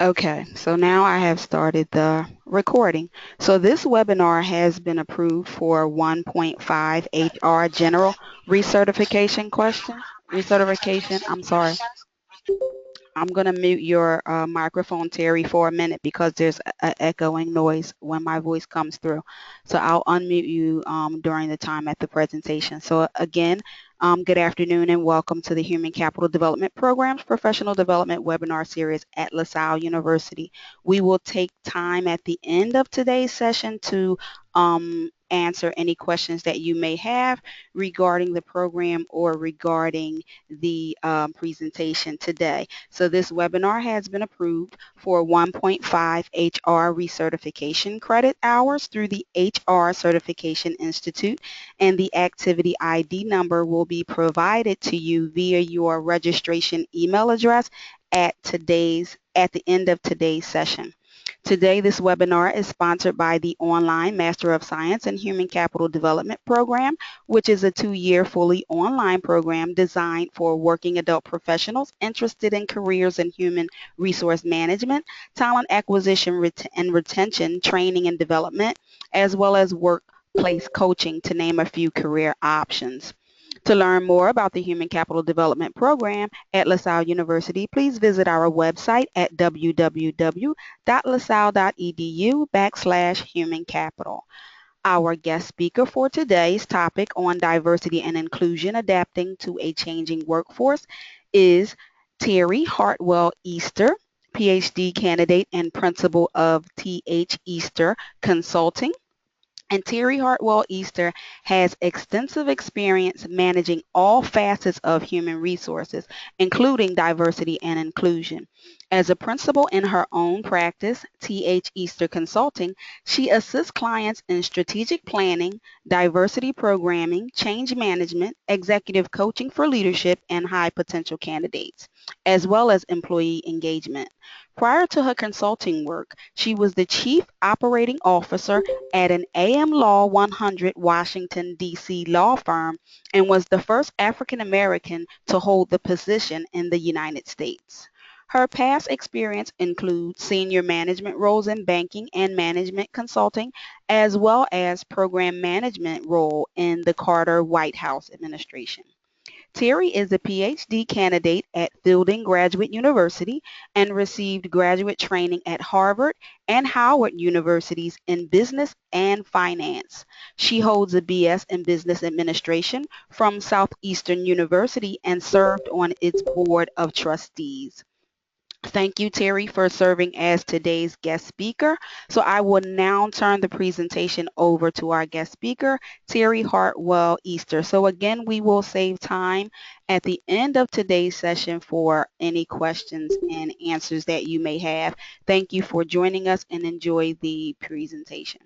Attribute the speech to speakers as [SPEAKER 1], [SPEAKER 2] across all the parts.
[SPEAKER 1] Okay, so now I have started the recording. So this webinar has been approved for 1.5 HR General Recertification questions. Recertification, I'm sorry. I'm going to mute your microphone, Terry, for a minute because there's an echoing noise when my voice comes through. So I'll unmute you during the time at the presentation. So again, good afternoon and welcome to the Human Capital Development Program's Professional Development Webinar Series at LaSalle University. We will take time at the end of today's session to answer any questions that you may have regarding the program or regarding the presentation today. So this webinar has been approved for 1.5 HR recertification credit hours through the HR Certification Institute, and the activity ID number will be provided to you via your registration email address at the end of today's session. Today, this webinar is sponsored by the online Master of Science in Human Capital Development program, which is a 2-year fully online program designed for working adult professionals interested in careers in human resource management, talent acquisition and retention, training and development, as well as workplace coaching, to name a few career options. To learn more about the Human Capital Development Program at LaSalle University, please visit our website at www.lasalle.edu/human-capital. Our guest speaker for today's topic on diversity and inclusion adapting to a changing workforce is Terry Hartwell Easter, PhD candidate and principal of T.H. Easter Consulting. And Terry Hartwell Easter has extensive experience managing all facets of human resources, including diversity and inclusion. As a principal in her own practice, T.H. Easter Consulting, she assists clients in strategic planning, diversity programming, change management, executive coaching for leadership and high potential candidates, as well as employee engagement. Prior to her consulting work, she was the Chief Operating Officer at an AM Law 100 Washington, D.C. law firm and was the first African American to hold the position in the United States. Her past experience includes senior management roles in banking and management consulting, as well as program management role in the Carter White House administration. Terry is a PhD candidate at Fielding Graduate University and received graduate training at Harvard and Howard Universities in business and finance. She holds a BS in business administration from Southeastern University and served on its board of trustees. Thank you, Terry, for serving as today's guest speaker. So I will now turn the presentation over to our guest speaker, Terry Hartwell Easter. So again, we will save time at the end of today's session for any questions and answers that you may have. Thank you for joining us and enjoy the presentation.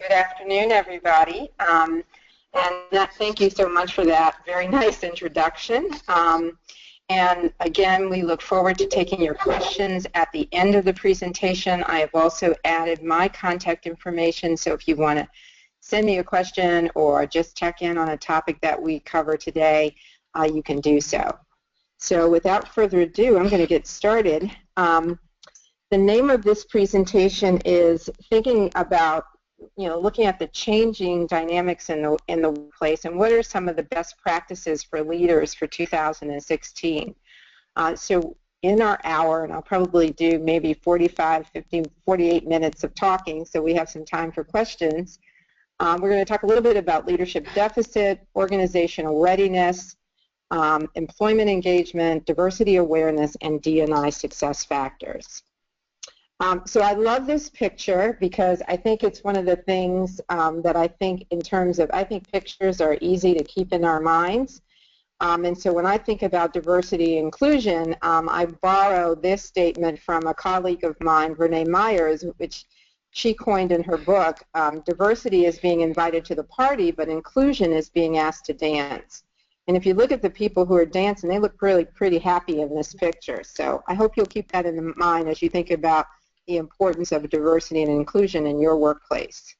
[SPEAKER 2] Good afternoon, everybody. Thank you so much for that very nice introduction. And again, we look forward to taking your questions at the end of the presentation. I have also added my contact information, so if you want to send me a question or just check in on a topic that we cover today, you can do so. So without further ado, I'm going to get started. The name of this presentation is Thinking About, looking at the changing dynamics in the workplace and what are some of the best practices for leaders for 2016. So in our hour, and I'll probably do maybe 45, 50, 48 minutes of talking, so we have some time for questions. We're going to talk a little bit about leadership deficit, organizational readiness, employment engagement, diversity awareness, and D&I success factors. So I love this picture because I think it's one of the things that I think in terms of, I think pictures are easy to keep in our minds. And so when I think about diversity and inclusion, I borrow this statement from a colleague of mine, Renee Myers, which she coined in her book, diversity is being invited to the party, but inclusion is being asked to dance. And if you look at the people who are dancing, they look really pretty happy in this picture. So I hope you'll keep that in mind as you think about the importance of diversity and inclusion in your workplace.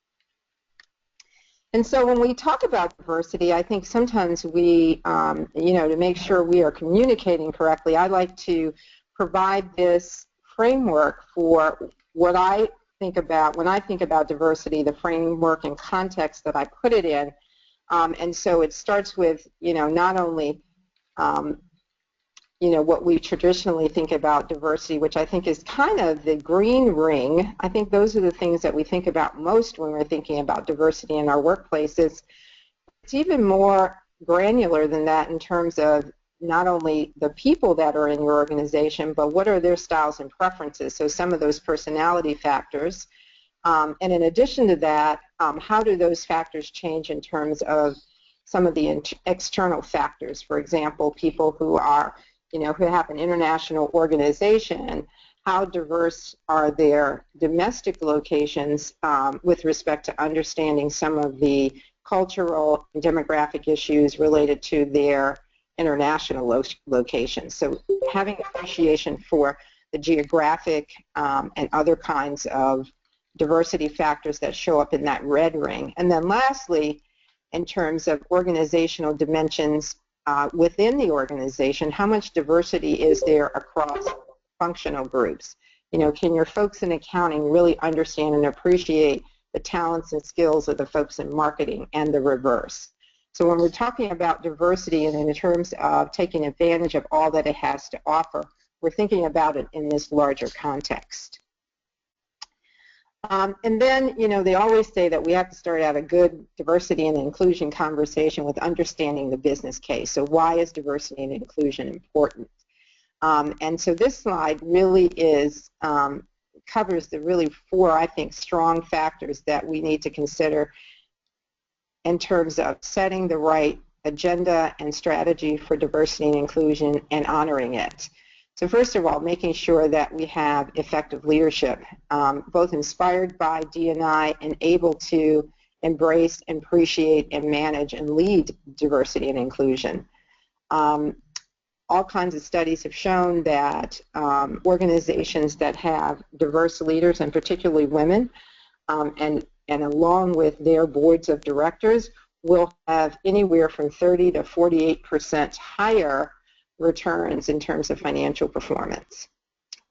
[SPEAKER 2] And so when we talk about diversity, I think sometimes we, to make sure we are communicating correctly, I like to provide this framework for what I think about when I think about diversity, the framework and context that I put it in. And so it starts with, not only what we traditionally think about diversity, which I think is kind of the green ring. I think those are the things that we think about most when we're thinking about diversity in our workplaces. It's even more granular than that in terms of not only the people that are in your organization, but what are their styles and preferences. So some of those personality factors. And in addition to that, how do those factors change in terms of some of the external factors? For example, people who are who have an international organization, how diverse are their domestic locations with respect to understanding some of the cultural and demographic issues related to their international locations. So having appreciation for the geographic and other kinds of diversity factors that show up in that red ring. And then lastly, in terms of organizational dimensions, within the organization, how much diversity is there across functional groups? Can your folks in accounting really understand and appreciate the talents and skills of the folks in marketing, and the reverse? So when we're talking about diversity and in terms of taking advantage of all that it has to offer, we're thinking about it in this larger context. And then, they always say that we have to start out a good diversity and inclusion conversation with understanding the business case. So why is diversity and inclusion important? And so this slide really covers the really 4, I think, strong factors that we need to consider in terms of setting the right agenda and strategy for diversity and inclusion and honoring it. So first of all, making sure that we have effective leadership, both inspired by D&I and able to embrace, appreciate, and manage and lead diversity and inclusion. All kinds of studies have shown that organizations that have diverse leaders, and particularly women, and along with their boards of directors, will have anywhere from 30 to 48% higher returns in terms of financial performance.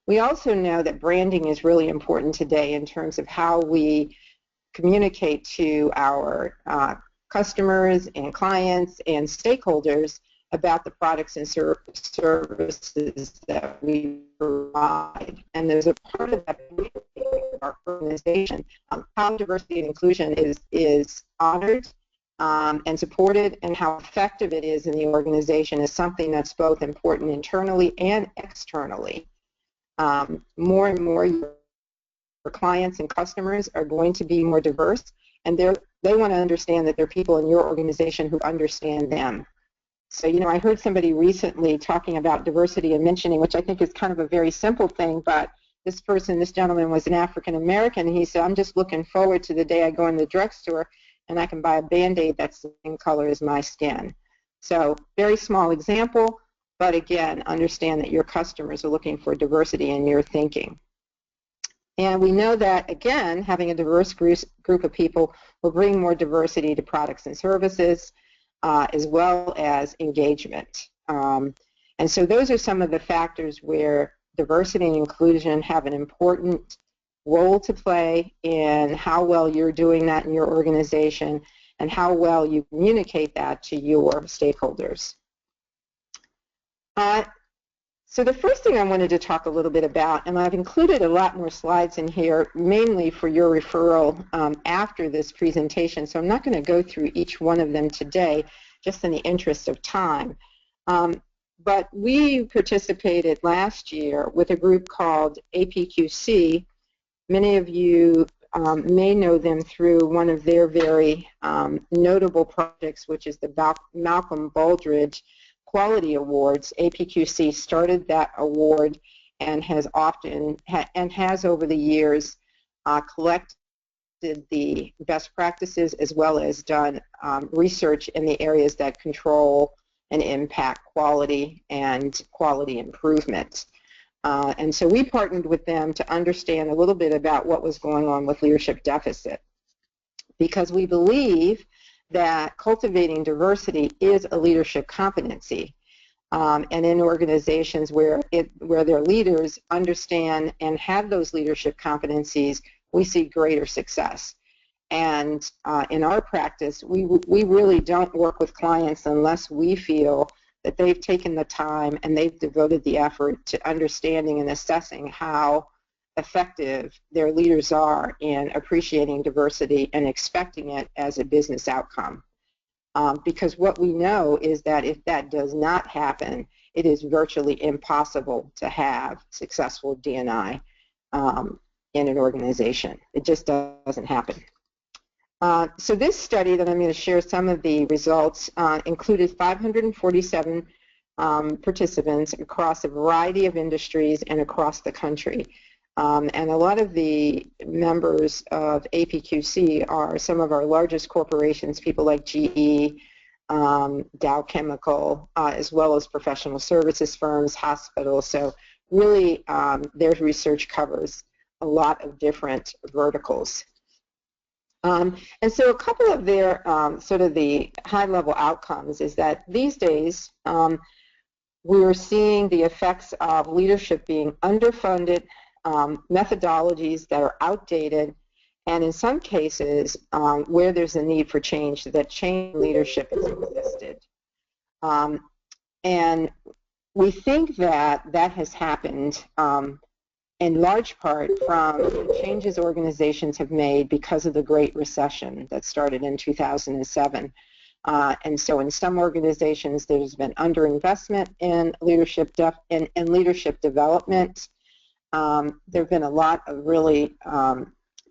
[SPEAKER 2] We also know that branding is really important today in terms of how we communicate to our customers and clients and stakeholders about the products and services that we provide. And there's a part of that our organization, how diversity and inclusion is honored and supported, and how effective it is in the organization is something that's both important internally and externally. More and more your clients and customers are going to be more diverse, and they want to understand that there are people in your organization who understand them. So, I heard somebody recently talking about diversity and mentioning, which I think is kind of a very simple thing, but this gentleman was an African American, and he said, I'm just looking forward to the day I go in the drugstore and I can buy a Band-Aid that's the same color as my skin. So very small example, but again, understand that your customers are looking for diversity in your thinking. And we know that, again, having a diverse group of people will bring more diversity to products and services, as well as engagement. And so those are some of the factors where diversity and inclusion have an important role to play in how well you're doing that in your organization and how well you communicate that to your stakeholders. So the first thing I wanted to talk a little bit about, and I've included a lot more slides in here, mainly for your referral after this presentation, so I'm not going to go through each one of them today, just in the interest of time. But we participated last year with a group called APQC. Many of you may know them through one of their very notable projects, which is the Malcolm Baldrige Quality Awards. APQC started that award and has over the years collected the best practices as well as done research in the areas that control and impact quality and quality improvement. And so we partnered with them to understand a little bit about what was going on with leadership deficit. because we believe that cultivating diversity is a leadership competency. And in organizations where their leaders understand and have those leadership competencies, we see greater success. And in our practice, we really don't work with clients unless we feel that they've taken the time and they've devoted the effort to understanding and assessing how effective their leaders are in appreciating diversity and expecting it as a business outcome. Because what we know is that if that does not happen, it is virtually impossible to have successful D&I in an organization. It just doesn't happen. So this study that I'm going to share some of the results included 547 participants across a variety of industries and across the country. And a lot of the members of APQC are some of our largest corporations, people like GE, Dow Chemical, as well as professional services firms, hospitals. So really their research covers a lot of different verticals. And so a couple of their sort of the high-level outcomes is that these days we are seeing the effects of leadership being underfunded, methodologies that are outdated, and in some cases where there's a need for change, that change in leadership has existed. And we think that that has happened in large part from the changes organizations have made because of the Great Recession that started in 2007. And so in some organizations there's been underinvestment in leadership leadership development. There have been a lot of really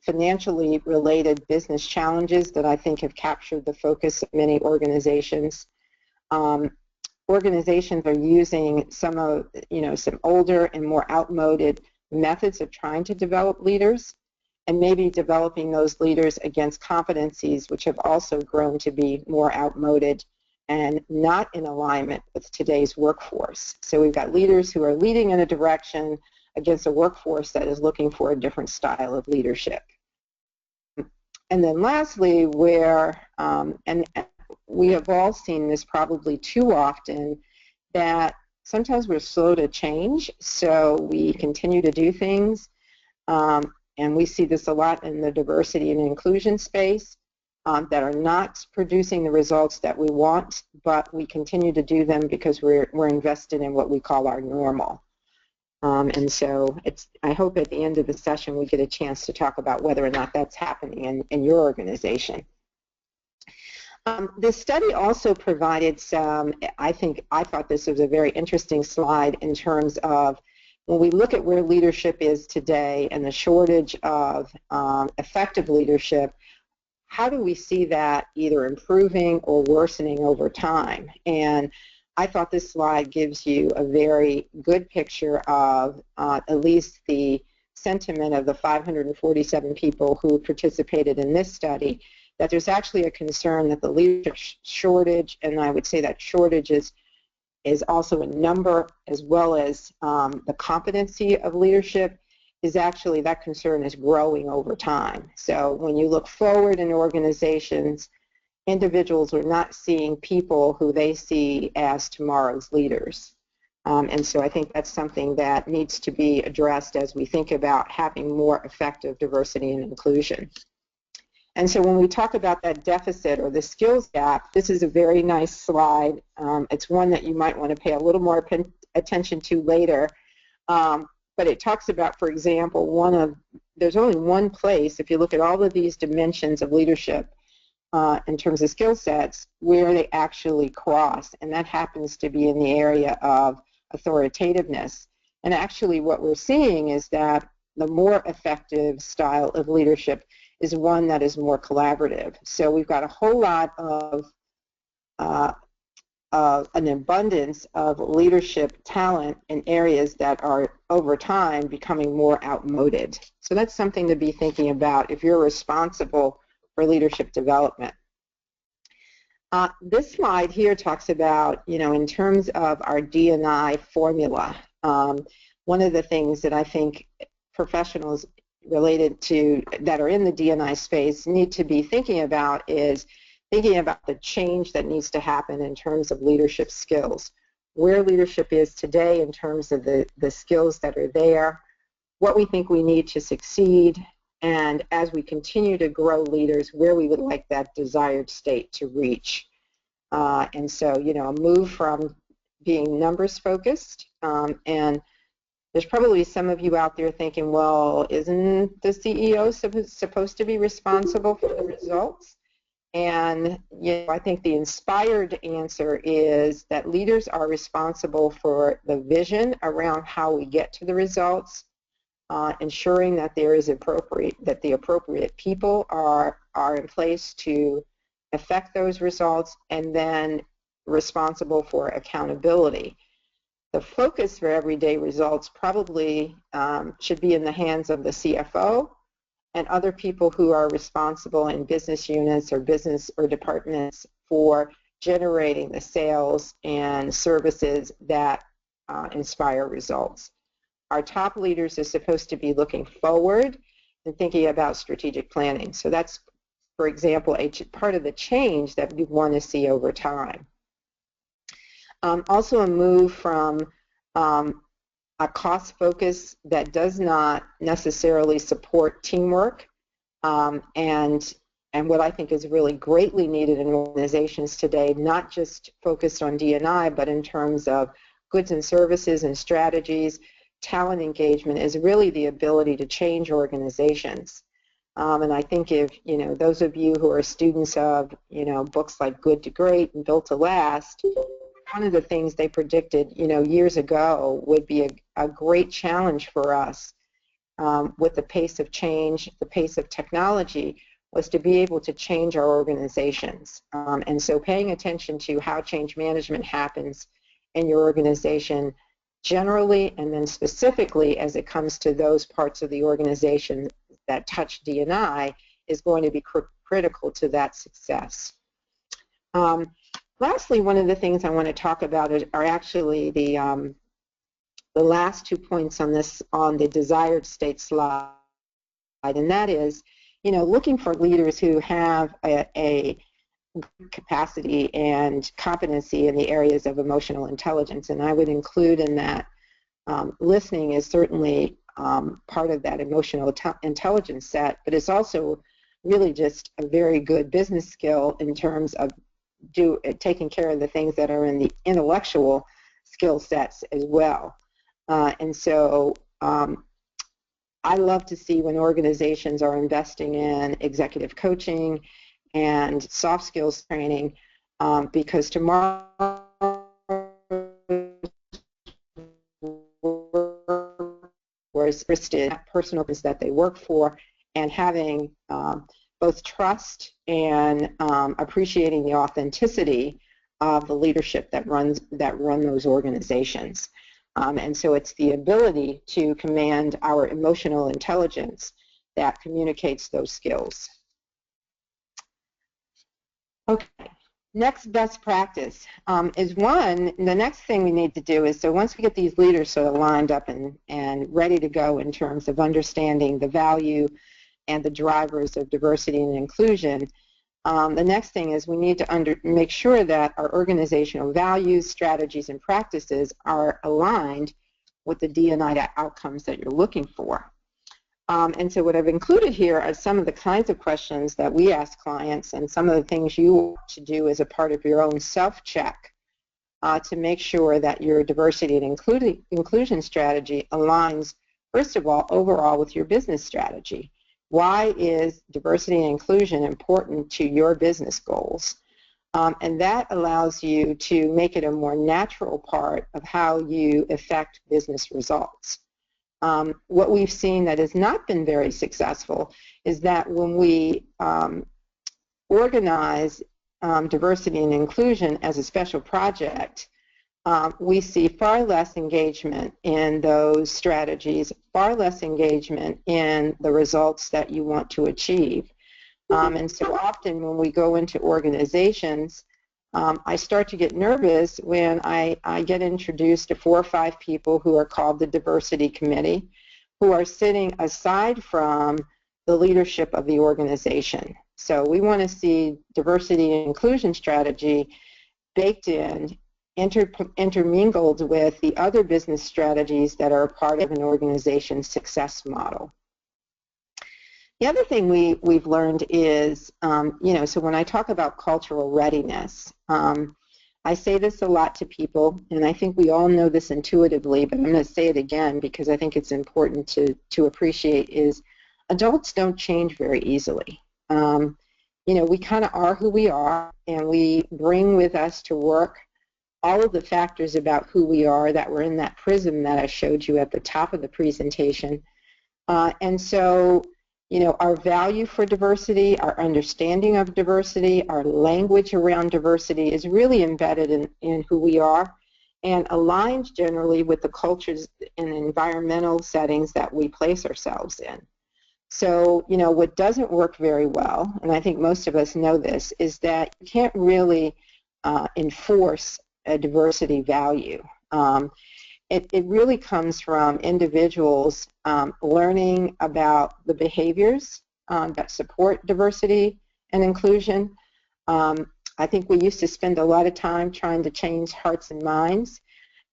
[SPEAKER 2] financially related business challenges that I think have captured the focus of many organizations. Organizations are using some older and more outmoded methods of trying to develop leaders, and maybe developing those leaders against competencies which have also grown to be more outmoded and not in alignment with today's workforce. So we've got leaders who are leading in a direction against a workforce that is looking for a different style of leadership. And then lastly, where, and we have all seen this probably too often, that sometimes we're slow to change, so we continue to do things, and we see this a lot in the diversity and inclusion space, that are not producing the results that we want, but we continue to do them because we're invested in what we call our normal. And so I hope at the end of the session we get a chance to talk about whether or not that's happening in your organization. This study also provided some, I thought this was a very interesting slide in terms of when we look at where leadership is today and the shortage of effective leadership, how do we see that either improving or worsening over time? And I thought this slide gives you a very good picture of at least the sentiment of the 547 people who participated in this study, that there's actually a concern that the leadership shortage, and I would say that shortage is also a number as well as the competency of leadership, is actually that concern is growing over time. So when you look forward in organizations, individuals are not seeing people who they see as tomorrow's leaders. And so I think that's something that needs to be addressed as we think about having more effective diversity and inclusion. And so when we talk about that deficit or the skills gap, this is a very nice slide. It's one that you might want to pay a little more attention to later. But it talks about, for example, there's only one place, if you look at all of these dimensions of leadership in terms of skill sets, where they actually cross, and that happens to be in the area of authoritativeness. And actually what we're seeing is that the more effective style of leadership is one that is more collaborative. So we've got a whole lot of an abundance of leadership talent in areas that are over time becoming more outmoded. So that's something to be thinking about if you're responsible for leadership development. This slide here talks about, in terms of our D&I formula, one of the things that I think professionals related to that are in the D&I space need to be thinking about is thinking about the change that needs to happen in terms of leadership skills, where leadership is today in terms of the skills that are there, what we think we need to succeed, and as we continue to grow leaders, where we would like that desired state to reach. And so, you know, a move from being numbers focused, and there's probably some of you out there thinking, well, isn't the CEO supposed to be responsible for the results? And you know, I think the inspired answer is that leaders are responsible for the vision around how we get to the results, ensuring that there is the appropriate people are in place to affect those results, and then responsible for accountability. The focus for everyday results probably should be in the hands of the CFO and other people who are responsible in business units or business or departments for generating the sales and services that inspire results. Our top leaders are supposed to be looking forward and thinking about strategic planning. So that's, for example, part of the change that we want to see over time. Also a move from a cost focus that does not necessarily support teamwork, and what I think is really greatly needed in organizations today, not just focused on D&I, but in terms of goods and services and strategies, talent engagement, is really the ability to change organizations. And I think if, you know, those of you who are students of, you know, books like Good to Great and Built to Last, one of the things they predicted, you know, years ago would be a great challenge for us with the pace of change, the pace of technology, was to be able to change our organizations. And so paying attention to how change management happens in your organization generally, and then specifically as it comes to those parts of the organization that touch D&I, is going to be critical to that success. Lastly, one of the things I want to talk about are actually the last 2 points on the desired state slide, and that is, you know, looking for leaders who have a capacity and competency in the areas of emotional intelligence, and I would include in that listening is certainly part of that emotional intelligence set, but it's also really just a very good business skill in terms of taking care of the things that are in the intellectual skill sets as well. And so I love to see when organizations are investing in executive coaching and soft skills training, because tomorrow was personal business that they work for, and having both trust and appreciating the authenticity of the leadership that run those organizations. And so it's the ability to command our emotional intelligence that communicates those skills. Okay, next best practice is the next thing we need to do is, so once we get these leaders sort of lined up and ready to go in terms of understanding the value and the drivers of diversity and inclusion, the next thing is we need to make sure that our organizational values, strategies, and practices are aligned with the D&I outcomes that you're looking for. And so what I've included here are some of the kinds of questions that we ask clients, and some of the things you want to do as a part of your own self-check to make sure that your diversity and inclusion strategy aligns, first of all, overall with your business strategy. Why is diversity and inclusion important to your business goals? And that allows you to make it a more natural part of how you affect business results. What we've seen that has not been very successful is that when we organize diversity and inclusion as a special project, we see far less engagement in those strategies, far less engagement in the results that you want to achieve. And so often when we go into organizations, I start to get nervous when I get introduced to 4 or 5 people who are called the diversity committee, who are sitting aside from the leadership of the organization. So we want to see diversity and inclusion strategy baked in, intermingled with the other business strategies that are a part of an organization's success model. The other thing we've learned is, so when I talk about cultural readiness, I say this a lot to people, and I think we all know this intuitively, but I'm going to say it again because I think it's important to appreciate is adults don't change very easily. We kind of are who we are, and we bring with us to work all of the factors about who we are that were in that prism that I showed you at the top of the presentation. And so, our value for diversity, our understanding of diversity, our language around diversity is really embedded in who we are and aligned generally with the cultures and environmental settings that we place ourselves in. So, what doesn't work very well, and I think most of us know this, is that you can't really enforce a diversity value. It really comes from individuals learning about the behaviors that support diversity and inclusion. I think we used to spend a lot of time trying to change hearts and minds,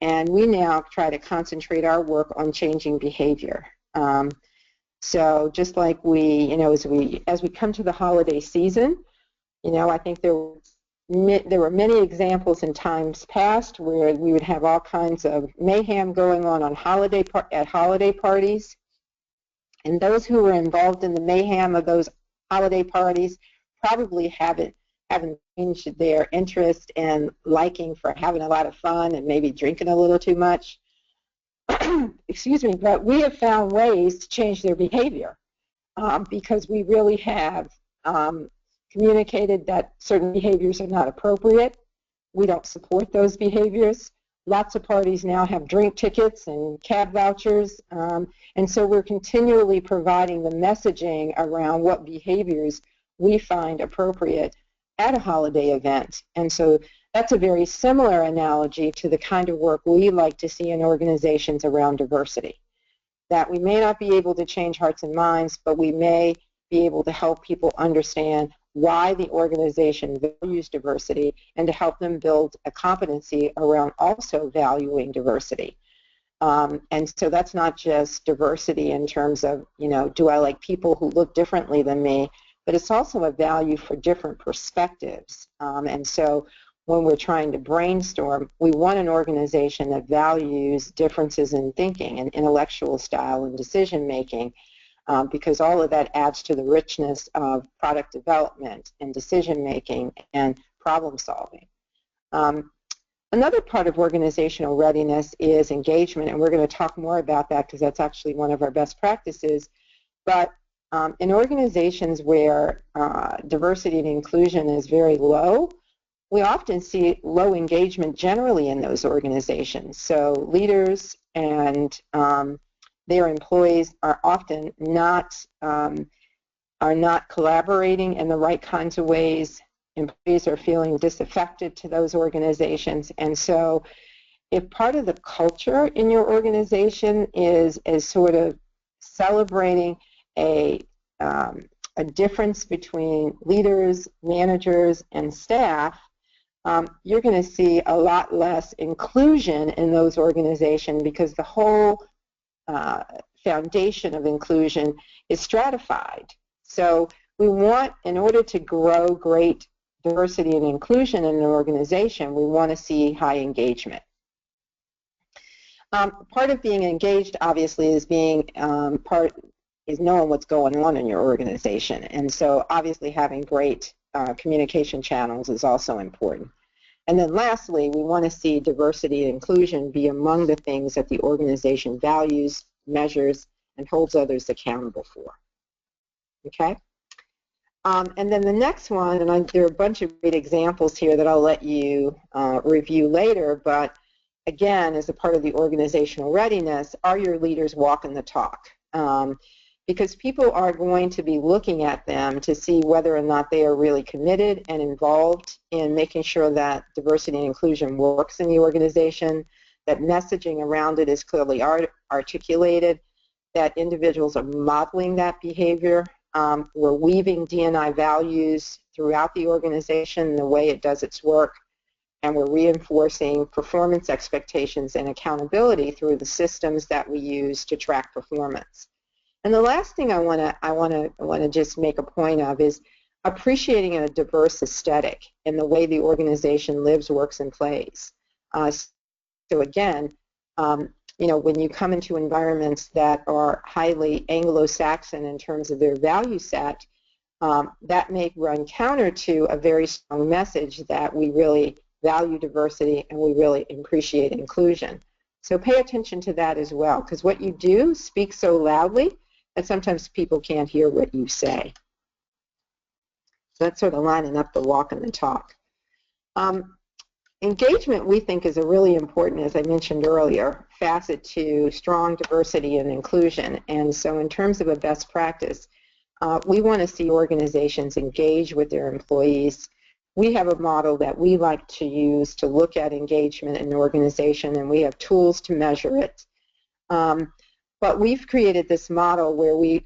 [SPEAKER 2] and we now try to concentrate our work on changing behavior. So just like as we come to the holiday season, I think there were many examples in times past where we would have all kinds of mayhem going on at holiday parties, and those who were involved in the mayhem of those holiday parties probably haven't changed their interest and liking for having a lot of fun and maybe drinking a little too much. Excuse me, but we have found ways to change their behavior because we really have communicated that certain behaviors are not appropriate. We don't support those behaviors. Lots of parties now have drink tickets and cab vouchers, and so we're continually providing the messaging around what behaviors we find appropriate at a holiday event. And so that's a very similar analogy to the kind of work we like to see in organizations around diversity. That we may not be able to change hearts and minds, but we may be able to help people understand why the organization values diversity and to help them build a competency around also valuing diversity. And so that's not just diversity in terms of, do I like people who look differently than me, but it's also a value for different perspectives. And so when we're trying to brainstorm, we want an organization that values differences in thinking and intellectual style and decision making, because all of that adds to the richness of product development and decision making and problem solving. Another part of organizational readiness is engagement, and we're going to talk more about that because that's actually one of our best practices. But in organizations where diversity and inclusion is very low, we often see low engagement generally in those organizations. So leaders and their employees are often not collaborating in the right kinds of ways. Employees are feeling disaffected to those organizations, and so if part of the culture in your organization is sort of celebrating a difference between leaders, managers, and staff, you're going to see a lot less inclusion in those organizations because the whole foundation of inclusion is stratified. So we want, in order to grow great diversity and inclusion in an organization, we want to see high engagement. Part of being engaged, obviously, is knowing what's going on in your organization, and so obviously having great communication channels is also important. And then lastly, we want to see diversity and inclusion be among the things that the organization values, measures, and holds others accountable for. Okay? And then the next one, and there are a bunch of great examples here that I'll let you review later, but again, as a part of the organizational readiness, are your leaders walking the talk? Because people are going to be looking at them to see whether or not they are really committed and involved in making sure that diversity and inclusion works in the organization, that messaging around it is clearly articulated, that individuals are modeling that behavior. We're weaving D&I values throughout the organization in the way it does its work, and we're reinforcing performance expectations and accountability through the systems that we use to track performance. And the last thing I want to just make a point of is appreciating a diverse aesthetic in the way the organization lives, works, and plays. So again, when you come into environments that are highly Anglo-Saxon in terms of their value set, that may run counter to a very strong message that we really value diversity and we really appreciate inclusion. So pay attention to that as well, because what you do speaks so loudly that sometimes people can't hear what you say. So that's sort of lining up the walk and the talk. Engagement, we think, is a really important, as I mentioned earlier, facet to strong diversity and inclusion. And so in terms of a best practice, we want to see organizations engage with their employees. We have a model that we like to use to look at engagement in an organization, and we have tools to measure it. But we've created this model where we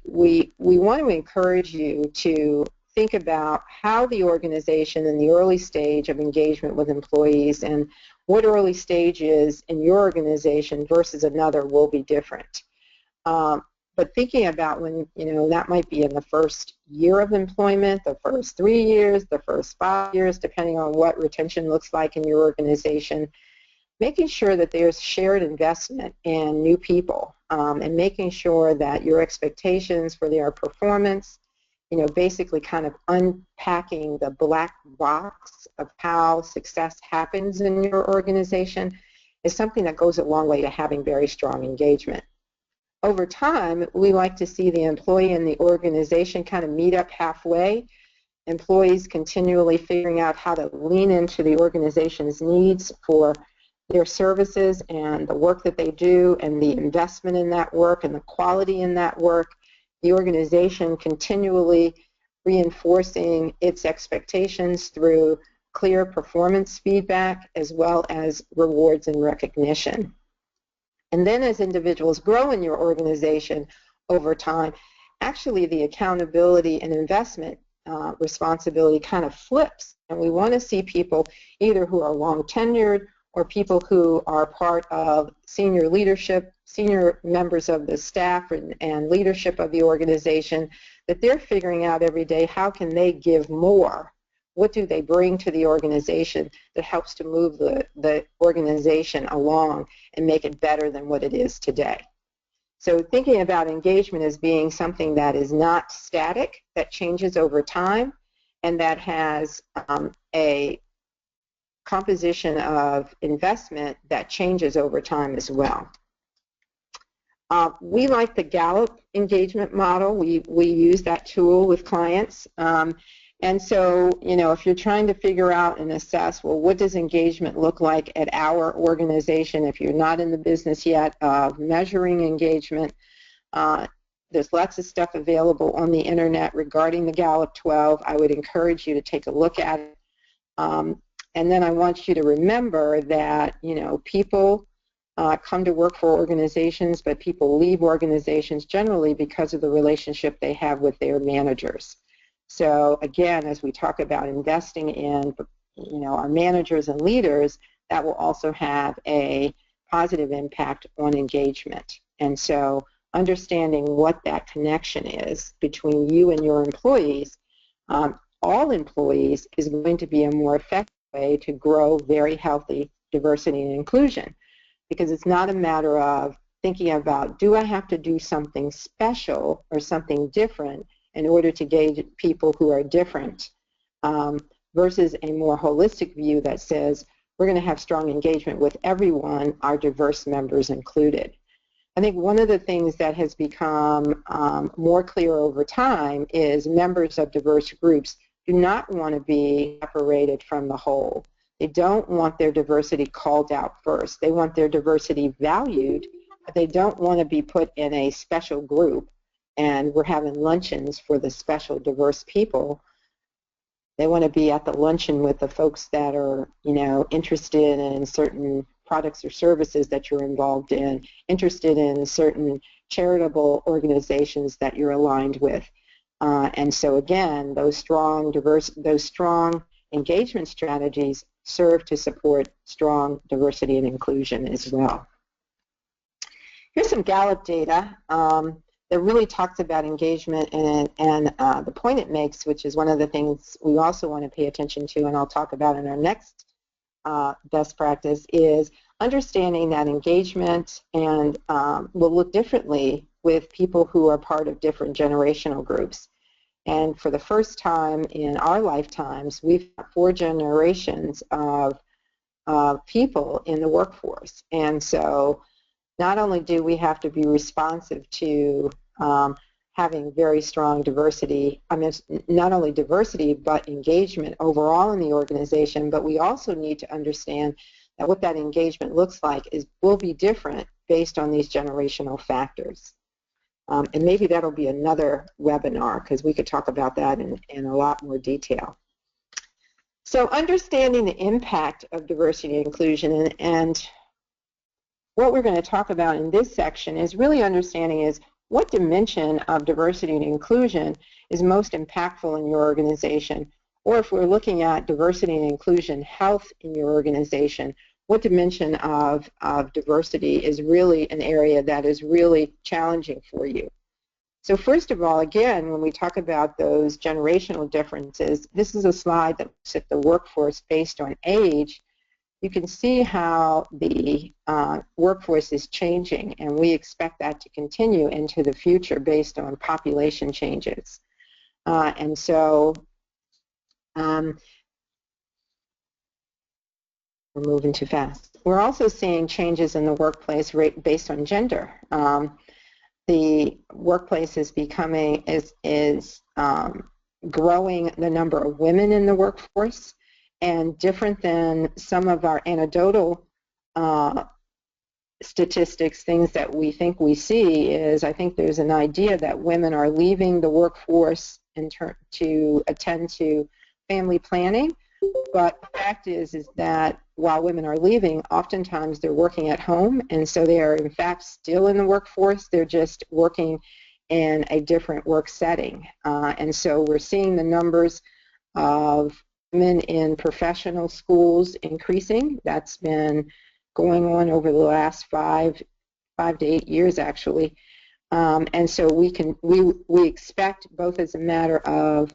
[SPEAKER 2] want to encourage you to think about how the organization in the early stage of engagement with employees and what early stages in your organization versus another will be different. But thinking about when, that might be in the first year of employment, the first 3 years, the first 5 years, depending on what retention looks like in your organization, making sure that there's shared investment in new people and making sure that your expectations for their performance, basically kind of unpacking the black box of how success happens in your organization is something that goes a long way to having very strong engagement. Over time, we like to see the employee and the organization kind of meet up halfway, employees continually figuring out how to lean into the organization's needs for their services and the work that they do and the investment in that work and the quality in that work, the organization continually reinforcing its expectations through clear performance feedback as well as rewards and recognition. And then as individuals grow in your organization over time, actually the accountability and investment responsibility kind of flips. And we want to see people either who are long tenured or people who are part of senior leadership, senior members of the staff and leadership of the organization, that they're figuring out every day how can they give more. What do they bring to the organization that helps to move the organization along and make it better than what it is today? So thinking about engagement as being something that is not static, that changes over time, and that has a composition of investment that changes over time as well. We like the Gallup engagement model. We use that tool with clients. And so, if you're trying to figure out and assess, well, what does engagement look like at our organization if you're not in the business yet of measuring engagement, there's lots of stuff available on the internet regarding the Gallup 12. I would encourage you to take a look at it. And then I want you to remember that, people come to work for organizations, but people leave organizations generally because of the relationship they have with their managers. So again, as we talk about investing in, our managers and leaders, that will also have a positive impact on engagement. And so understanding what that connection is between you and your employees, all employees, is going to be a more effective way to grow very healthy diversity and inclusion, because it's not a matter of thinking about, do I have to do something special or something different in order to gauge people who are different, versus a more holistic view that says we're going to have strong engagement with everyone, our diverse members included. I think one of the things that has become more clear over time is members of diverse groups do not want to be separated from the whole. They don't want their diversity called out first. They want their diversity valued, but they don't want to be put in a special group and we're having luncheons for the special diverse people. They want to be at the luncheon with the folks that are, interested in certain products or services that you're involved in, interested in certain charitable organizations that you're aligned with. And so again, those strong engagement strategies serve to support strong diversity and inclusion as well. Here's some Gallup data that really talks about engagement, and the point it makes, which is one of the things we also want to pay attention to, and I'll talk about in our next best practice, is understanding that engagement and will look differently with people who are part of different generational groups. And for the first time in our lifetimes, we've got 4 generations of people in the workforce. And so not only do we have to be responsive to having very strong diversity, I mean, not only diversity, but engagement overall in the organization, but we also need to understand that what that engagement looks like will be different based on these generational factors. And maybe that'll be another webinar, because we could talk about that in a lot more detail. So understanding the impact of diversity and inclusion, and what we're going to talk about in this section is really understanding is what dimension of diversity and inclusion is most impactful in your organization, or if we're looking at diversity and inclusion health in your organization, what dimension of diversity is really an area that is really challenging for you. So first of all, again, when we talk about those generational differences, this is a slide that looks at the workforce based on age. You can see how the workforce is changing, and we expect that to continue into the future based on population changes. And so we're moving too fast. We're also seeing changes in the workplace based on gender. The workplace is becoming, growing the number of women in the workforce, and different than some of our anecdotal statistics, things that we think we see is, I think there's an idea that women are leaving the workforce to attend to family planning, but the fact is that while women are leaving, oftentimes they're working at home, and so they are in fact still in the workforce. They're just working in a different work setting. And so we're seeing the numbers of women in professional schools increasing. That's been going on over the last 5 to 8 years, actually. And so we expect, both as a matter of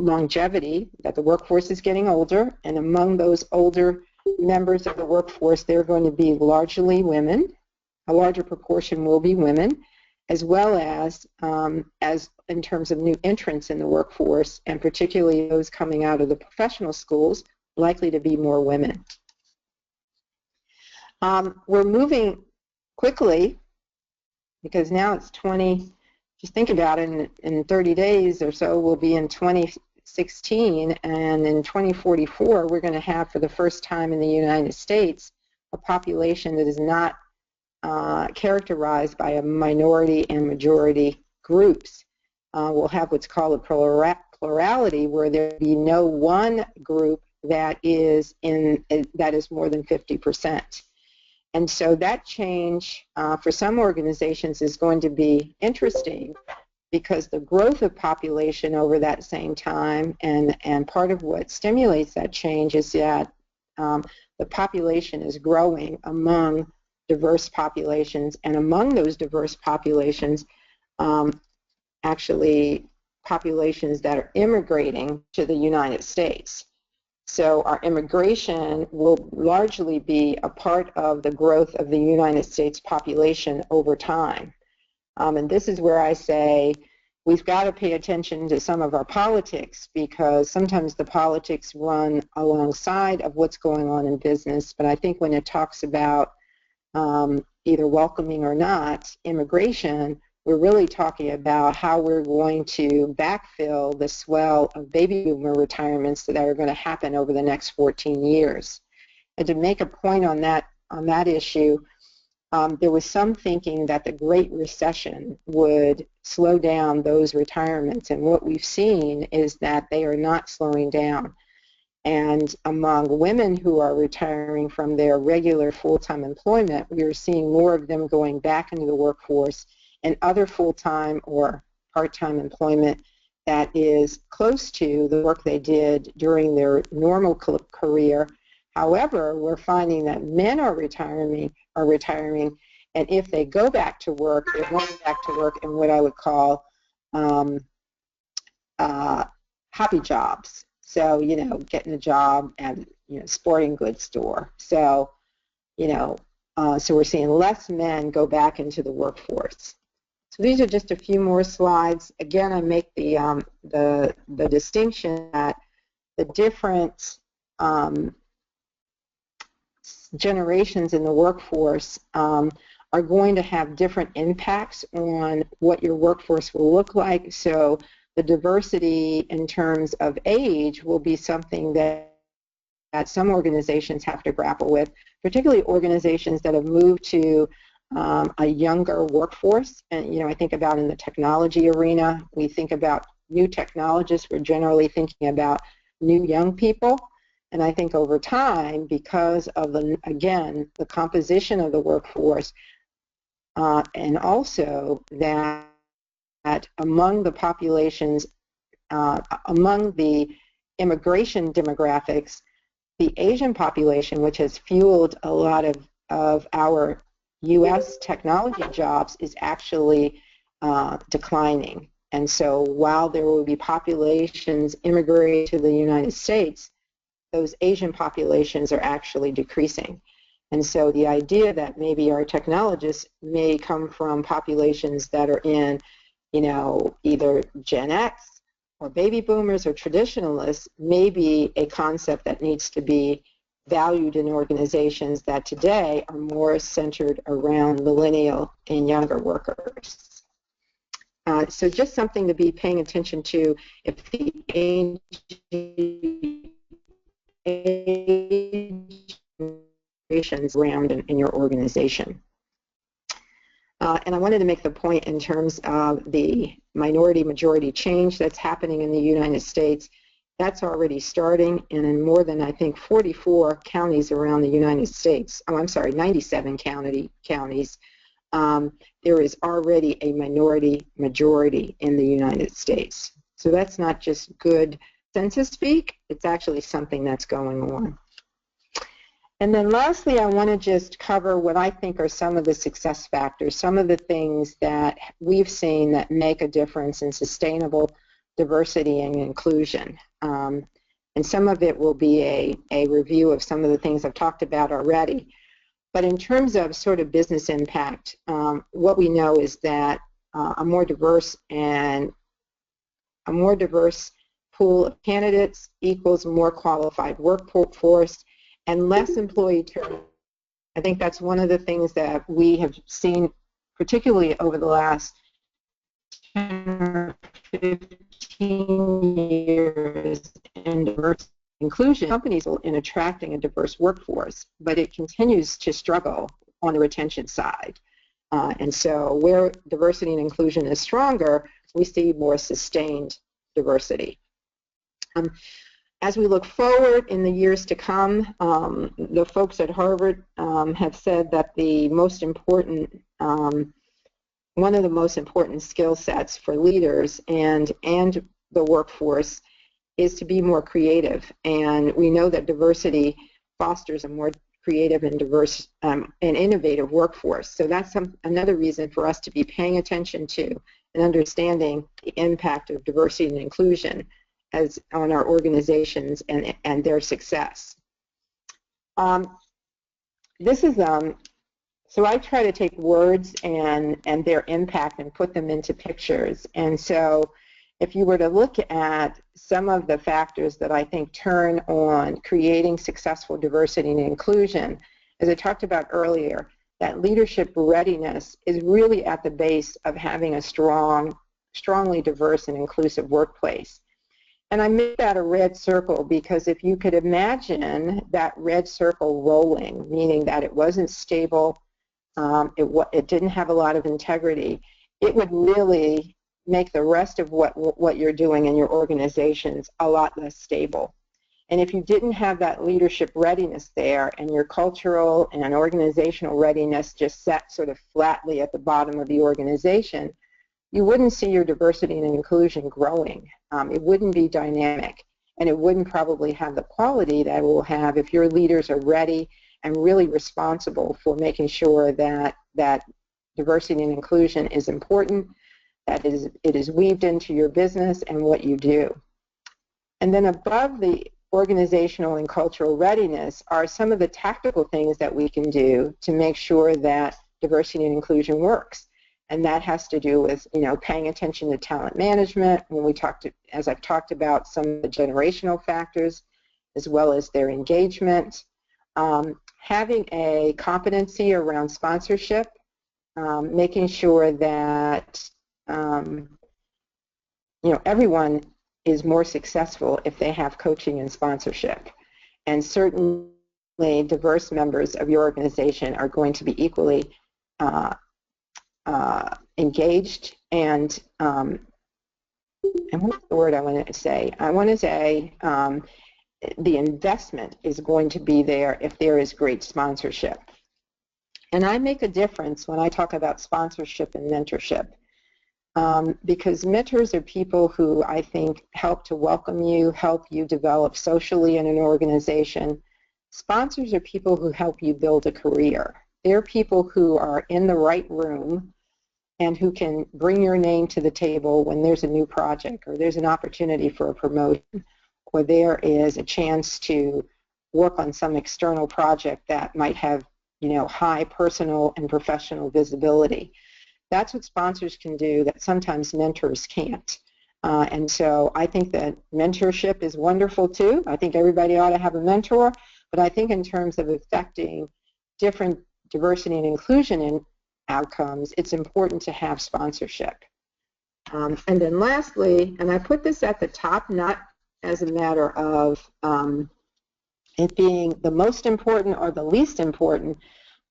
[SPEAKER 2] longevity, that the workforce is getting older, and among those older members of the workforce, they're going to be largely women. A larger proportion will be women, as well as in terms of new entrants in the workforce, and particularly those coming out of the professional schools, likely to be more women. We're moving quickly, because now it's just think about it, in 30 days or so we'll be in 2016, and in 2044 we're going to have, for the first time in the United States, a population that is not characterized by a minority and majority groups. We'll have what's called a plurality, where there will be no one group that is more than 50%. And so that change for some organizations is going to be interesting, because the growth of population over that same time, and part of what stimulates that change is that the population is growing among diverse populations, and among those diverse populations, actually populations that are immigrating to the United States. So our immigration will largely be a part of the growth of the United States population over time. And this is where I say we've got to pay attention to some of our politics, because sometimes the politics run alongside of what's going on in business. But I think when it talks about either welcoming or not immigration, we're really talking about how we're going to backfill the swell of baby boomer retirements that are going to happen over the next 14 years. And to make a point on that issue, there was some thinking that the Great Recession would slow down those retirements, and what we've seen is that they are not slowing down. And among women who are retiring from their regular full-time employment, we are seeing more of them going back into the workforce and other full-time or part-time employment that is close to the work they did during their normal career. However, we're finding that men are retiring, and if they go back to work, they're going back to work in what I would call hobby jobs. So, getting a job at, sporting goods store. So, so we're seeing less men go back into the workforce. So these are just a few more slides. Again, I make the distinction that the different generations in the workforce are going to have different impacts on what your workforce will look like. So the diversity in terms of age will be something that some organizations have to grapple with, particularly organizations that have moved to a younger workforce. And, I think about in the technology arena, we think about new technologists, we're generally thinking about new young people. And I think over time, because of, again, the composition of the workforce, and also that among the populations, among the immigration demographics, the Asian population, which has fueled a lot of our U.S. technology jobs, is actually declining. And so while there will be populations immigrating to the United States, those Asian populations are actually decreasing. And so the idea that maybe our technologists may come from populations that are in, either Gen X or baby boomers or traditionalists may be a concept that needs to be valued in organizations that today are more centered around millennial and younger workers. So just something to be paying attention to if the age around in your organization. And I wanted to make the point in terms of the minority-majority change that's happening in the United States. That's already starting, and in more than, I think, 44 counties around the United States, 97 counties, there is already a minority-majority in the United States. So that's not just good census speak, it's actually something that's going on. And then lastly, I want to just cover what I think are some of the success factors, some of the things that we've seen that make a difference in sustainable diversity and inclusion. And some of it will be a review of some of the things I've talked about already. But in terms of sort of business impact, what we know is that a more diverse pool of candidates equals more qualified workforce and less employee turnover. I think that's one of the things that we have seen, particularly over the last 10 or 15 years in diversity inclusion. Companies in attracting a diverse workforce, but it continues to struggle on the retention side. And so where diversity and inclusion is stronger, we see more sustained diversity. As we look forward in the years to come, the folks at Harvard have said that the most important, one of the most important skill sets for leaders and the workforce is to be more creative. And we know that diversity fosters a more creative and diverse and innovative workforce. So that's another reason for us to be paying attention to and understanding the impact of diversity and inclusion on our organizations and their success. This is so I try to take words and their impact and put them into pictures. And so if you were to look at some of the factors that I think turn on creating successful diversity and inclusion, as I talked about earlier, that leadership readiness is really at the base of having a strongly diverse and inclusive workplace. And I made that a red circle because if you could imagine that red circle rolling, meaning that it wasn't stable, it didn't have a lot of integrity, it would really make the rest of what you're doing in your organizations a lot less stable. And if you didn't have that leadership readiness there and your cultural and organizational readiness just sat sort of flatly at the bottom of the organization, you wouldn't see your diversity and inclusion growing. It wouldn't be dynamic, and it wouldn't probably have the quality that it will have if your leaders are ready and really responsible for making sure that diversity and inclusion is important, that it is weaved into your business and what you do. And then above the organizational and cultural readiness are some of the tactical things that we can do to make sure that diversity and inclusion works. And that has to do with, paying attention to talent management when we as I've talked about, some of the generational factors as well as their engagement. Having a competency around sponsorship, making sure that everyone is more successful if they have coaching and sponsorship. And certainly diverse members of your organization are going to be equally engaged and what's the word I want to say? I want to say the investment is going to be there if there is great sponsorship. And I make a difference when I talk about sponsorship and mentorship. Because mentors are people who I think help to welcome you, help you develop socially in an organization. Sponsors are people who help you build a career. They're people who are in the right room and who can bring your name to the table when there's a new project or there's an opportunity for a promotion or there is a chance to work on some external project that might have, high personal and professional visibility. That's what sponsors can do that sometimes mentors can't. And so I think that mentorship is wonderful too. I think everybody ought to have a mentor, but I think in terms of affecting different diversity and inclusion in outcomes, it's important to have sponsorship. And then lastly, and I put this at the top not as a matter of it being the most important or the least important,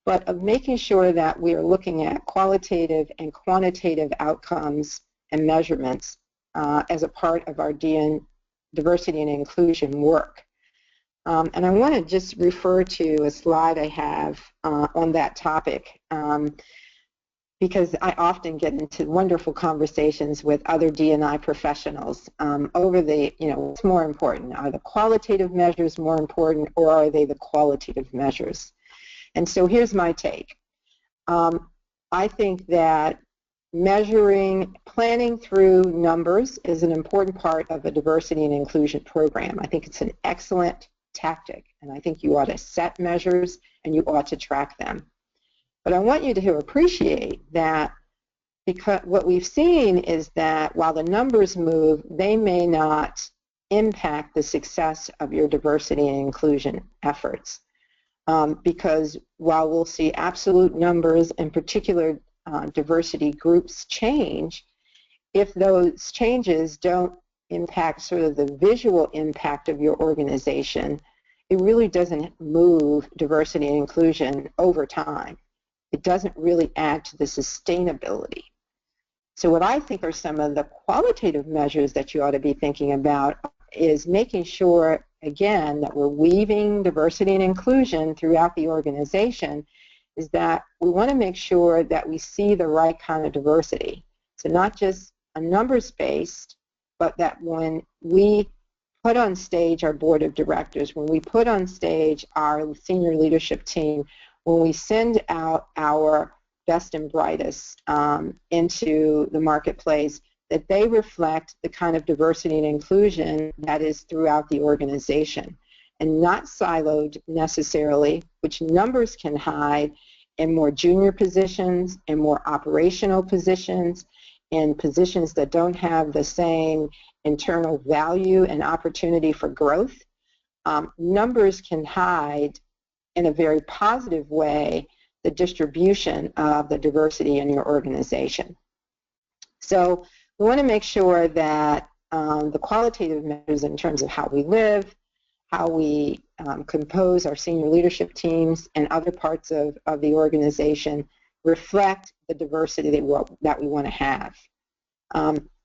[SPEAKER 2] but of making sure that we are looking at qualitative and quantitative outcomes and measurements as a part of our diversity and inclusion work. And I want to just refer to a slide I have on that topic because I often get into wonderful conversations with other D&I professionals over what's more important? Are the qualitative measures more important or are they the qualitative measures? And so here's my take. I think that planning through numbers is an important part of a diversity and inclusion program. I think it's an excellent tactic, and I think you ought to set measures and you ought to track them. But I want you to appreciate that because what we've seen is that while the numbers move, they may not impact the success of your diversity and inclusion efforts. Because while we'll see absolute numbers and particular diversity groups change, if those changes don't impact sort of the visual impact of your organization, it really doesn't move diversity and inclusion over time. It doesn't really add to the sustainability. So what I think are some of the qualitative measures that you ought to be thinking about is making sure, again, that we're weaving diversity and inclusion throughout the organization, is that we want to make sure that we see the right kind of diversity. So not just a numbers-based, but that when we put on stage our board of directors, when we put on stage our senior leadership team, when we send out our best and brightest into the marketplace, that they reflect the kind of diversity and inclusion that is throughout the organization and not siloed necessarily, which numbers can hide in more junior positions, in more operational positions, in positions that don't have the same internal value and opportunity for growth. Numbers can hide in a very positive way the distribution of the diversity in your organization. So we want to make sure that the qualitative measures in terms of how we live, how we compose our senior leadership teams and other parts of the organization reflect the diversity that we want to have.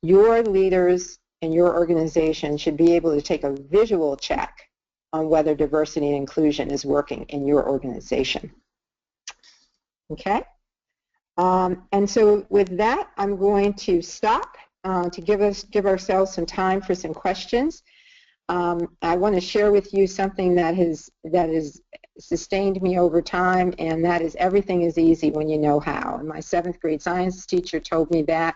[SPEAKER 2] Your leaders and your organization should be able to take a visual check on whether diversity and inclusion is working in your organization. Okay? And so with that, I'm going to stop to give ourselves some time for some questions. I want to share with you something that has sustained me over time, and that is everything is easy when you know how. And my 7th grade science teacher told me that.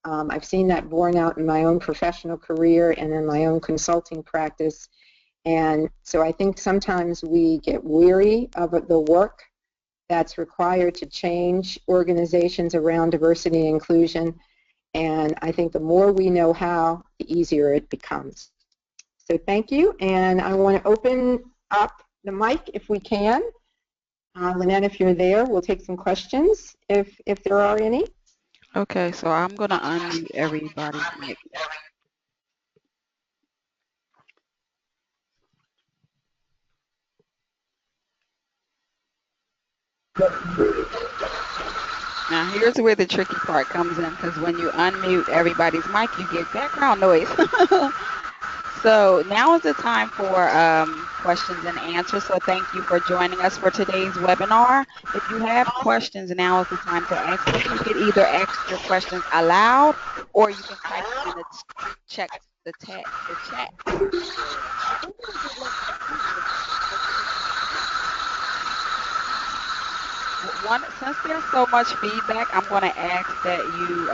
[SPEAKER 2] I've seen that borne out in my own professional career and in my own consulting practice. And so I think sometimes we get weary of the work that's required to change organizations around diversity and inclusion. And I think the more we know how, the easier it becomes. So thank you, and I want to open up the mic if we can. Lynette, if you're there, we'll take some questions if there are any.
[SPEAKER 1] Okay, so I'm going to unmute everybody's mic. Now, here's where the tricky part comes in, because when you unmute everybody's mic, you get background noise. So now is the time for questions and answers. So thank you for joining us for today's webinar. If you have questions, now is the time to ask them. You can either ask your questions aloud, or you can type them in the chat box area. I think we'll just let you choose. Since there's so much feedback, I'm going to ask that you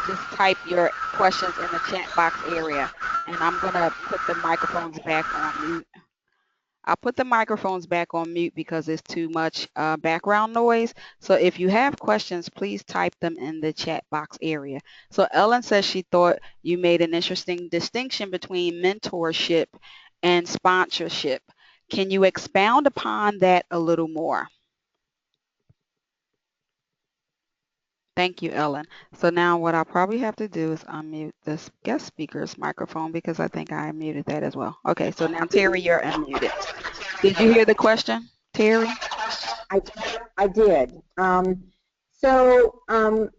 [SPEAKER 1] just type your questions in the chat box area, and I'm going to put the microphones back on mute. I'll put the microphones back on mute because there's too much background noise. So if you have questions, please type them in the chat box area. So Ellen says she thought you made an interesting distinction between mentorship and sponsorship. Can you expound upon that a little more? Thank you, Ellen. So now what I'll probably have to do is unmute this guest speaker's microphone because I think I muted that as well. Okay, so now Terry, you're unmuted. Did you hear the question, Terry?
[SPEAKER 2] I did. So I'm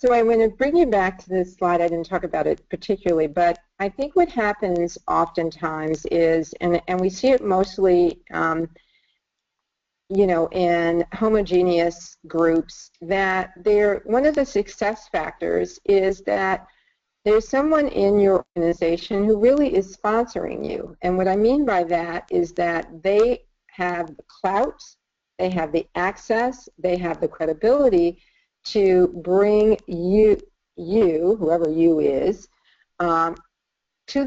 [SPEAKER 2] going to bring you back to this slide. I didn't talk about it particularly, but I think what happens oftentimes is, and we see it mostly you know, in homogeneous groups, that one of the success factors is that there's someone in your organization who really is sponsoring you. And what I mean by that is that they have the clout, they have the access, they have the credibility to bring you whoever you is, to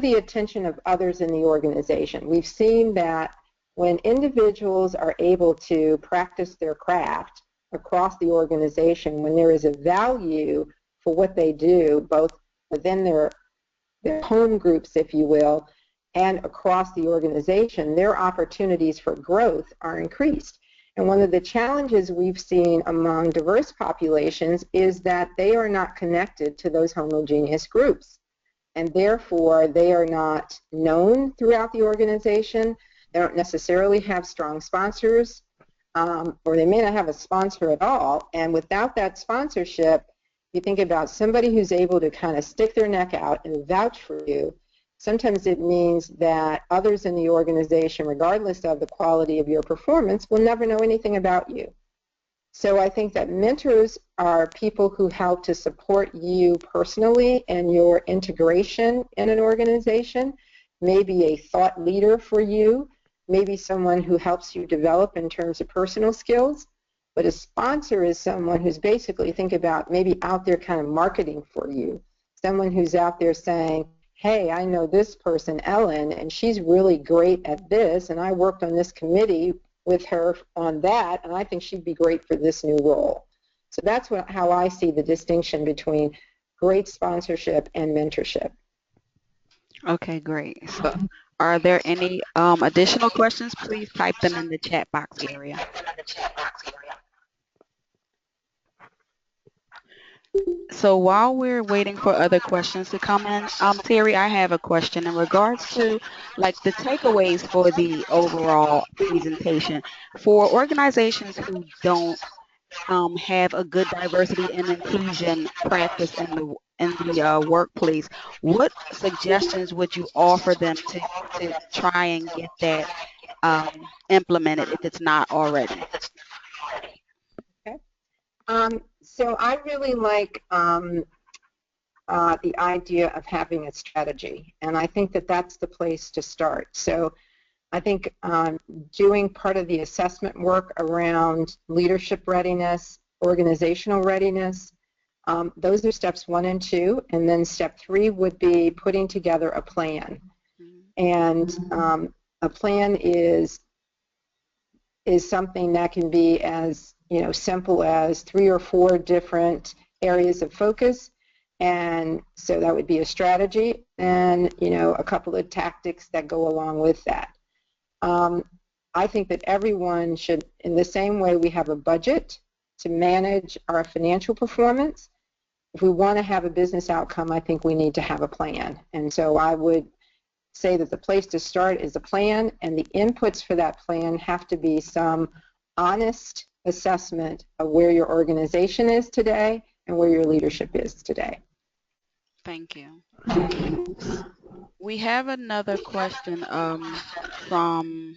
[SPEAKER 2] the attention of others in the organization. We've seen that when individuals are able to practice their craft across the organization, when there is a value for what they do, both within their home groups, if you will, and across the organization, their opportunities for growth are increased. And one of the challenges we've seen among diverse populations is that they are not connected to those homogeneous groups. And therefore, they are not known throughout the organization. They don't necessarily have strong sponsors, or they may not have a sponsor at all. And without that sponsorship, you think about somebody who's able to kind of stick their neck out and vouch for you. Sometimes it means that others in the organization, regardless of the quality of your performance, will never know anything about you. So I think that mentors are people who help to support you personally and your integration in an organization, maybe a thought leader for you, maybe someone who helps you develop in terms of personal skills. But a sponsor is someone who's basically, think about, maybe out there kind of marketing for you, someone who's out there saying, hey, I know this person, Ellen, and she's really great at this, and I worked on this committee with her on that, and I think she'd be great for this new role. So that's how I see the distinction between great sponsorship and mentorship.
[SPEAKER 1] Okay, great. So are there any additional questions? Please type them in the chat box area. So while we're waiting for other questions to come in, Terry, I have a question in regards to like the takeaways for the overall presentation. For organizations who don't have a good diversity and inclusion practice in the workplace, what suggestions would you offer them to try and get that implemented if it's not already?
[SPEAKER 2] Okay. So I really like the idea of having a strategy, and I think that that's the place to start. So I think doing part of the assessment work around leadership readiness, organizational readiness, those are steps 1 and 2, and then step 3 would be putting together a plan. And a plan is something that can be as simple as 3 or 4 different areas of focus, and so that would be a strategy and a couple of tactics that go along with that. I think that everyone should, in the same way we have a budget to manage our financial performance, if we want to have a business outcome, I think we need to have a plan. And so I would say that the place to start is a plan, and the inputs for that plan have to be some honest assessment of where your organization is today and where your leadership is today.
[SPEAKER 1] Thank you. We have another question from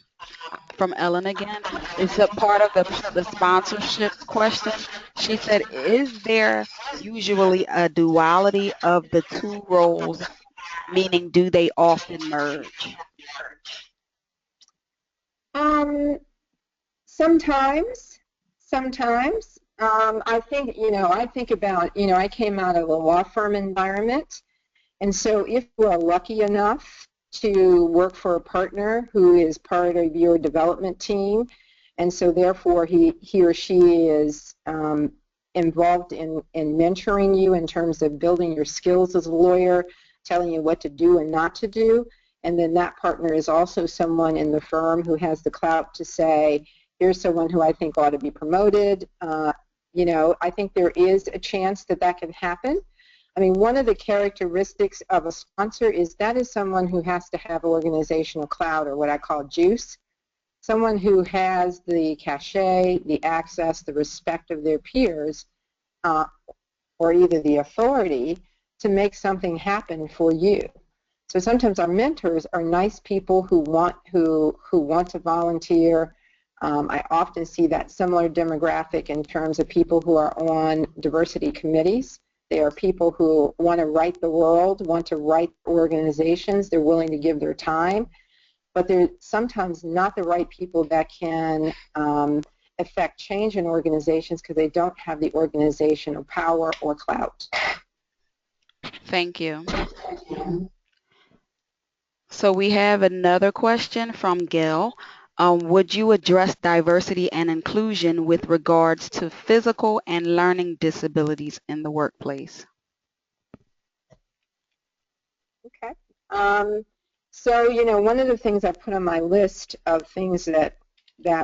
[SPEAKER 1] Ellen again. It's a part of the sponsorship question. She said, "Is there usually a duality of the two roles, meaning do they often merge?"
[SPEAKER 2] Um, sometimes. I think about, I came out of a law firm environment, and so if you are lucky enough to work for a partner who is part of your development team, and so therefore he or she is involved in mentoring you in terms of building your skills as a lawyer, telling you what to do and not to do, and then that partner is also someone in the firm who has the clout to say, here's someone who I think ought to be promoted. I think there is a chance that that can happen. I mean, one of the characteristics of a sponsor is that is someone who has to have organizational clout, or what I call juice. Someone who has the cachet, the access, the respect of their peers, or either the authority to make something happen for you. So sometimes our mentors are nice people who want to volunteer. I often see that similar demographic in terms of people who are on diversity committees. They are people who want to right the world, want to right organizations. They're willing to give their time, but they're sometimes not the right people that can affect change in organizations because they don't have the organizational power or clout.
[SPEAKER 1] Thank you. So we have another question from Gail. Would you address diversity and inclusion with regards to physical and learning disabilities in the workplace?
[SPEAKER 2] Okay. So, one of the things I put on my list of things that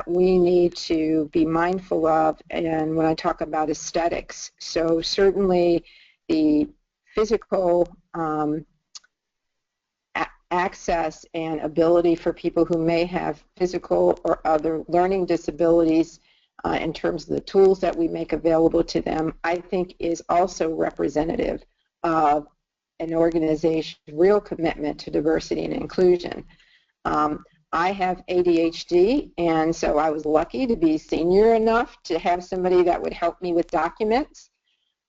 [SPEAKER 2] we need to be mindful of, and when I talk about aesthetics, so certainly the physical access and ability for people who may have physical or other learning disabilities in terms of the tools that we make available to them, I think is also representative of an organization's real commitment to diversity and inclusion. I have ADHD, and so I was lucky to be senior enough to have somebody that would help me with documents.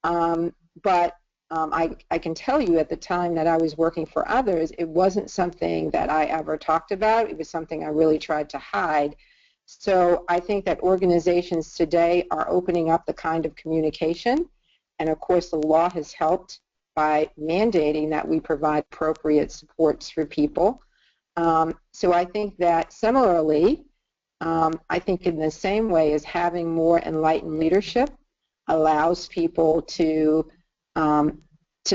[SPEAKER 2] But I can tell you at the time that I was working for others, it wasn't something that I ever talked about. It was something I really tried to hide. So I think that organizations today are opening up the kind of communication, and of course the law has helped by mandating that we provide appropriate supports for people. So I think that similarly, I think in the same way as having more enlightened leadership allows people to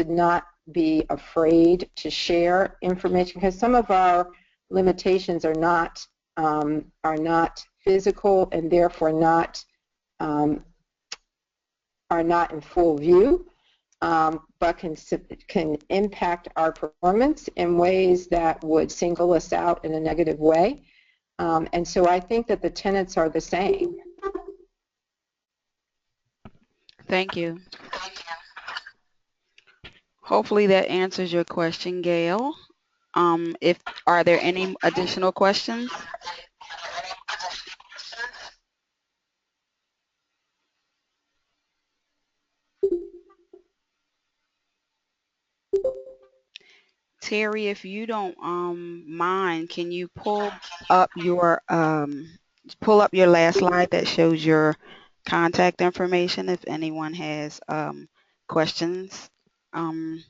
[SPEAKER 2] not be afraid to share information, because some of our limitations are not physical and therefore are not in full view, but can impact our performance in ways that would single us out in a negative way. And so I think that the tenets are the same.
[SPEAKER 1] Thank you. Hopefully that answers your question, Gail. If are there any additional questions? Terry, if you don't mind, can you up your pull up your last slide that shows your contact information if anyone has questions um,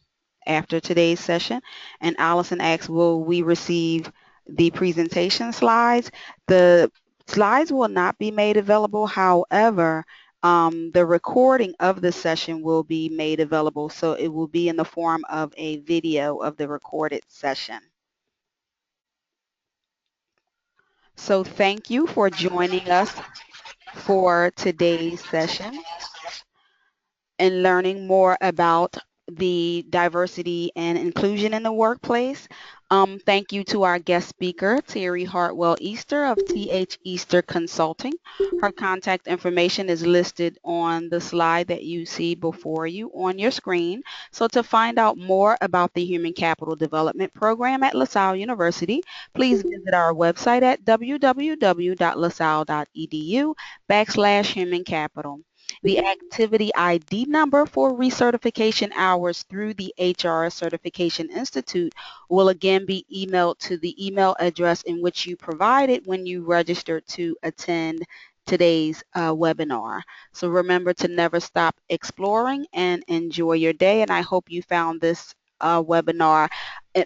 [SPEAKER 1] after today's session? And Allison asks, will we receive the presentation slides? The slides will not be made available. However, the recording of the session will be made available, so it will be in the form of a video of the recorded session. So thank you for joining us for today's session and learning more about the diversity and inclusion in the workplace. Thank you to our guest speaker, Terry Hartwell Easter of TH Easter Consulting. Her contact information is listed on the slide that you see before you on your screen. So to find out more about the Human Capital Development Program at LaSalle University, please visit our website at www.lasalle.edu/human capital. The activity ID number for recertification hours through the HR Certification Institute will again be emailed to the email address in which you provided when you registered to attend today's webinar. So remember to never stop exploring and enjoy your day. And I hope you found this webinar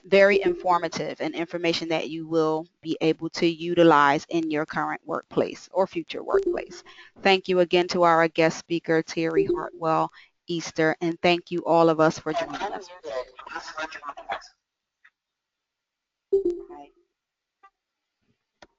[SPEAKER 1] very informative and information that you will be able to utilize in your current workplace or future workplace. Thank you again to our guest speaker, Terry Hartwell Easter, and thank you all of us for joining us.